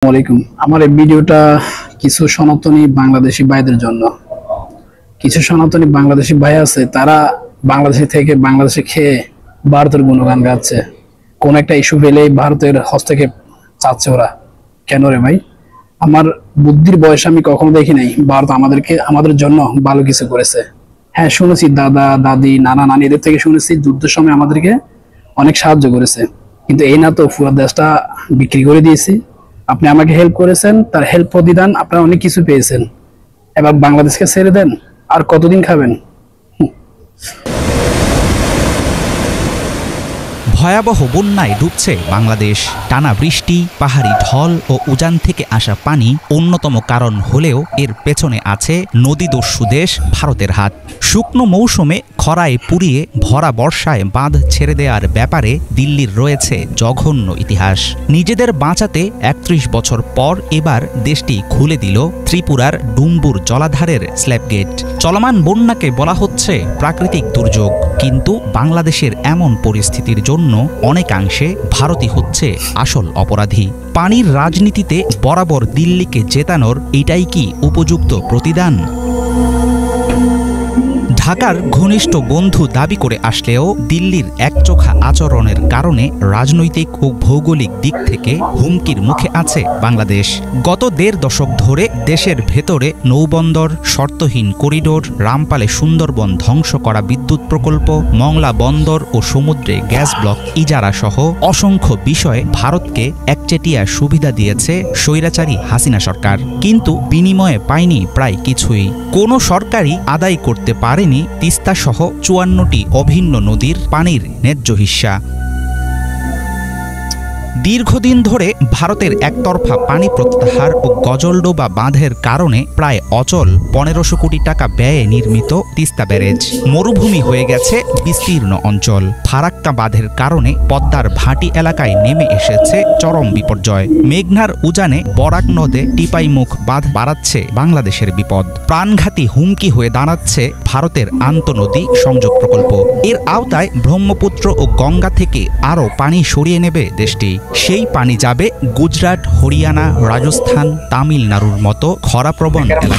আসসালামাইকুম। আমার এই ভিডিওটা কিছু সনাতনী বাংলাদেশি ভাইদের জন্য। কিছু সনাতনী বাংলাদেশি ভাই আছে, তারা বাংলাদেশে থেকে বাংলাদেশে খেয়ে ভারতের গুণগান গাচ্ছে। কোন একটা ইস্যু পেলেই ভারতের হস্তক্ষেপ চাচ্ছে ওরা। কেন রে ভাই? আমার বুদ্ধির বয়স আমি কখনো দেখি নাই ভারত আমাদের জন্য ভালো কিছু করেছে। হ্যাঁ, শুনেছি দাদা দাদি নানা নানি এদের থেকে শুনেছি যুদ্ধের সময় আমাদেরকে অনেক সাহায্য করেছে, কিন্তু এই না তো পুরো দেশটা বিক্রি করে দিয়েছি। আপনি আমাকে হেল্প করেছেন, তার হেল্প প্রতিদান আপনারা অনেক কিছু পেয়েছেন। এবার বাংলাদেশকে ছেড়ে দেন, আর কতদিন খাবেন? ভয়াবহ বন্যায় ডুবছে বাংলাদেশ। টানা বৃষ্টি, পাহাড়ি ঢল ও উজান থেকে আসা পানি অন্যতম কারণ হলেও এর পেছনে আছে নদীদস্যু দেশ ভারতের হাত। শুকনো মৌসুমে খরায় পুড়িয়ে ভরা বর্ষায় বাঁধ ছেড়ে দেওয়ার ব্যাপারে দিল্লির রয়েছে জঘন্য ইতিহাস। নিজেদের বাঁচাতে ৩১ বছর পর এবার দেশটি খুলে দিল ত্রিপুরার ডুম্বুর জলাধারের স্ল্যাব গেট। চলমান বন্যাকে বলা হচ্ছে প্রাকৃতিক দুর্যোগ, কিন্তু বাংলাদেশের এমন পরিস্থিতির জন্য অনেকাংশে ভারতই হচ্ছে আসল অপরাধী। পানির রাজনীতিতে বরাবর দিল্লিকে জেতানোর এটাই কি উপযুক্ত প্রতিদান? ঢাকার ঘনিষ্ঠ বন্ধু দাবি করে আসলেও দিল্লির একচোখা আচরণের কারণে রাজনৈতিক ও ভৌগোলিক দিক থেকে হুমকির মুখে আছে বাংলাদেশ। গত ১.৫ দশক ধরে দেশের ভেতরে নৌবন্দর, শর্তহীন করিডোর, রামপালে সুন্দরবন ধ্বংস করা বিদ্যুৎ প্রকল্প, মংলা বন্দর ও সমুদ্রে গ্যাস ব্লক ইজারা সহ অসংখ্য বিষয়ে ভারতকে একচেটিয়া সুবিধা দিয়েছে স্বৈরাচারী হাসিনা সরকার, কিন্তু বিনিময়ে পায়নি প্রায় কিছুই। কোনো সরকারই আদায় করতে পারেনি তিস্তা সহ ৫৪টি অভিন্ন নদীর পানির ন্যায্য হিস্সা। দীর্ঘদিন ধরে ভারতের একতরফা পানি প্রত্যাহার ও গজলডোবা বাঁধের কারণে প্রায় অচল ১৫০০ কোটি টাকা ব্যয়ে নির্মিত তিস্তা ব্যারেজ মরুভূমি হয়ে গেছে বিস্তীর্ণ অঞ্চল। ফারাক্কা বাঁধের কারণে পদ্মার ভাটি এলাকায় নেমে এসেছে চরম বিপর্যয়। মেঘনার উজানে বরাক নদে টিপাইমুখ বাঁধ বাড়াচ্ছে বাংলাদেশের বিপদ। প্রাণঘাতী হুমকি হয়ে দাঁড়াচ্ছে ভারতের আন্তঃনদী সংযোগ প্রকল্প। এর আওতায় ব্রহ্মপুত্র ও গঙ্গা থেকে আরও পানি সরিয়ে নেবে দেশটি। সেই পানি যাবে গুজরাট, হরিয়ানা, রাজস্থান, তামিলনাড়ুর মতো খরাপ্রবণ এলাকা।